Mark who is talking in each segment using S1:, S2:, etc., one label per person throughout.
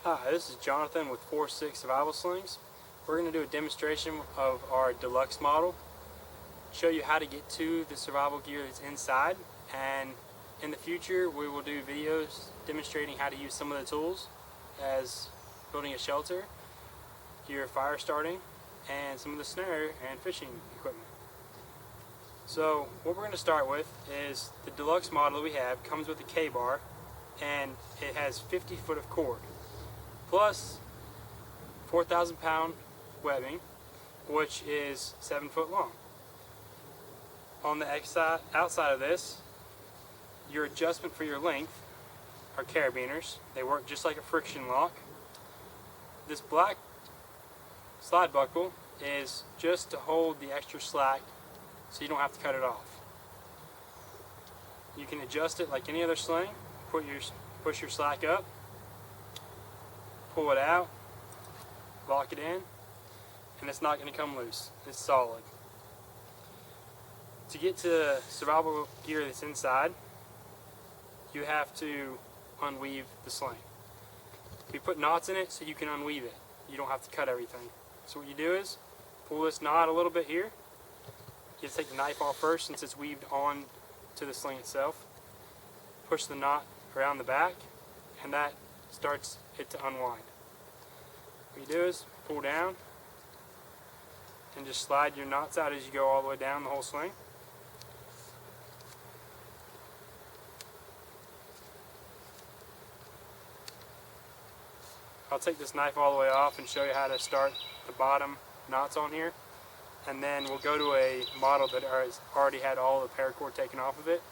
S1: Hi, this is Jonathan with 4-6 Survival Slings. We're going to do a demonstration of our deluxe model, show you how to get to the survival gear that's inside, and in the future we will do videos demonstrating how to use some of the tools as building a shelter, your fire starting, and some of the snare and fishing equipment. So what we're going to start with is the deluxe model that we have comes with a K-bar, and it has 50 foot of cord plus 4,000 pound webbing, which is 7 foot long. On the outside of this, your adjustment for your length are carabiners. They work just like a friction lock. This black slide buckle is just to hold the extra slack so you don't have to cut it off. You can adjust it like any other sling. Push your slack up, pull it out, lock it in, and it's not going to come loose. It's solid. To get to survival gear that's inside, you have to unweave the sling. We put knots in it so you can unweave it. You don't have to cut everything. So what you do is pull this knot a little bit here. You have to take the knife off first since it's weaved on to the sling itself. Push the knot around the back, and that starts it to unwind. What you do is pull down and just slide your knots out as you go all the way down the whole sling. I'll take this knife all the way off and show you how to start the bottom knots on here, and then we'll go to a model that has already had all the paracord taken off of it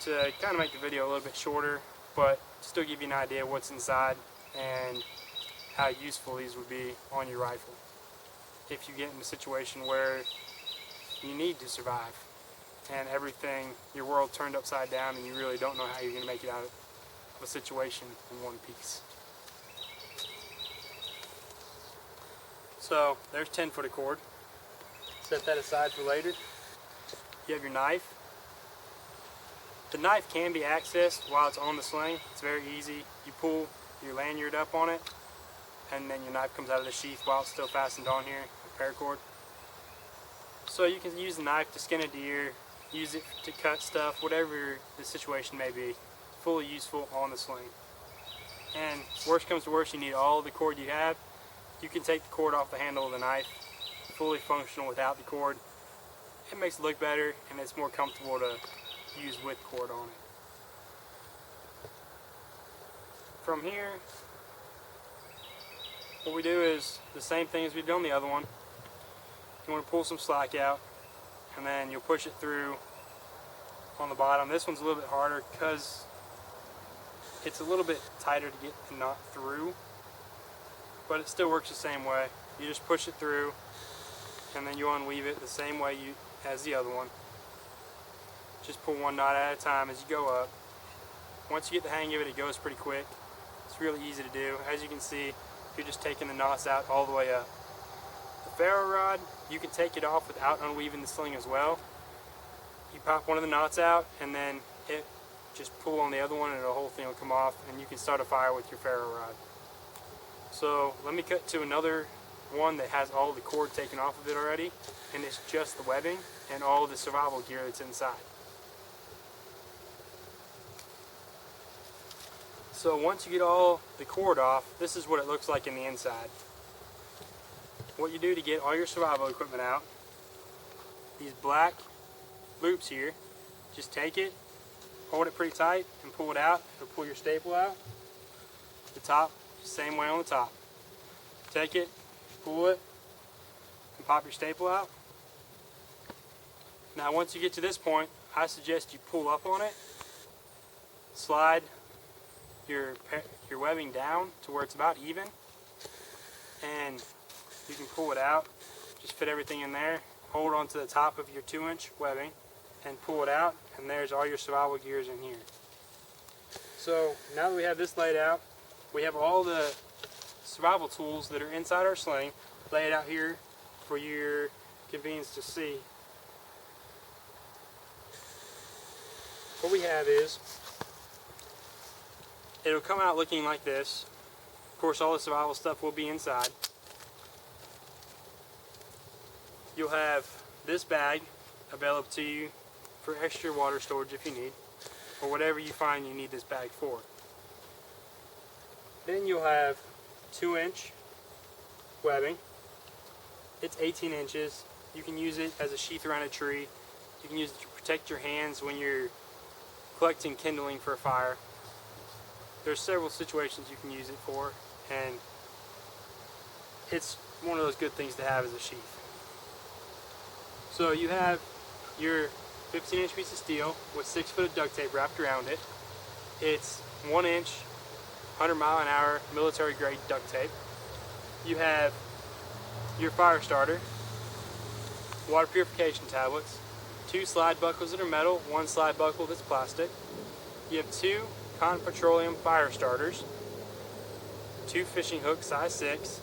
S1: to kind of make the video a little bit shorter, but still give you an idea of what's inside and how useful these would be on your rifle if you get in a situation where you need to survive and everything, your world turned upside down, and you really don't know how you're going to make it out of a situation in one piece. So there's 10 foot of cord. Set that aside for later. You have your knife. The knife can be accessed while it's on the sling. It's very easy. You pull your lanyard up on it, and then your knife comes out of the sheath while it's still fastened on here with paracord. So you can use the knife to skin a deer, use it to cut stuff, whatever the situation may be. Fully useful on the sling. And worst comes to worst, you need all the cord you have. You can take the cord off the handle of the knife, fully functional without the cord. It makes it look better, and it's more comfortable to use with cord on it. From here, what we do is the same thing as we've done the other one. You want to pull some slack out, and then you'll push it through on the bottom. This one's a little bit harder because it's a little bit tighter to get the knot through, but it still works the same way. You just push it through, and then you unweave it the same way as the other one. Just pull one knot at a time as you go up. Once you get the hang of it, it goes pretty quick. It's really easy to do. As you can see, you're just taking the knots out all the way up. The ferro rod, you can take it off without unweaving the sling as well. You pop one of the knots out, and then just pull on the other one, and the whole thing will come off, and you can start a fire with your ferro rod. So let me cut to another one that has all the cord taken off of it already, and it's just the webbing and all the survival gear that's inside. So once you get all the cord off, this is what it looks like in the inside. What you do to get all your survival equipment out, these black loops here, just take it, hold it pretty tight, and pull it out. It'll pull your staple out. The top, same way on the top. Take it, pull it, and pop your staple out. Now once you get to this point, I suggest you pull up on it, slide your webbing down to where it's about even, and you can pull it out. Just fit everything in there, hold on to the top of your 2-inch webbing, and pull it out, and there's all your survival gears in here. So now that we have this laid out, we have all the survival tools that are inside our sling laid out here for your convenience to see. What we have is, it'll come out looking like this. Of course, all the survival stuff will be inside. You'll have this bag available to you for extra water storage if you need, or whatever you find you need this bag for. Then you'll have 2-inch webbing. It's 18 inches. You can use it as a sheath around a tree. You can use it to protect your hands when you're collecting kindling for a fire. There's several situations you can use it for, and it's one of those good things to have as a sheath. So you have your 15-inch piece of steel with 6 foot of duct tape wrapped around it. It's 1-inch, 100-mile-an-hour military-grade duct tape. You have your fire starter, water purification tablets, 2 slide buckles that are metal, 1 slide buckle that's plastic. You have 2 cotton petroleum fire starters, 2 fishing hooks size 6,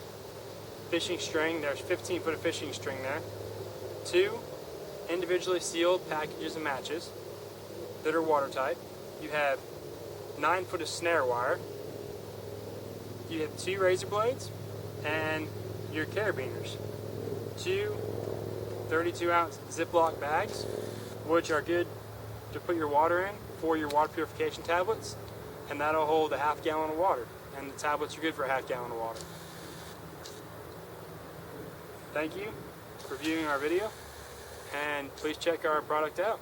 S1: fishing string, there's 15 foot of fishing string there, 2 individually sealed packages of matches that are watertight. You have 9 foot of snare wire. You have 2 razor blades and your carabiners. 2 32-ounce Ziploc bags, which are good to put your water in for your water purification tablets, and that'll hold a half gallon of water, and the tablets are good for a half gallon of water. Thank you for viewing our video, and please check our product out.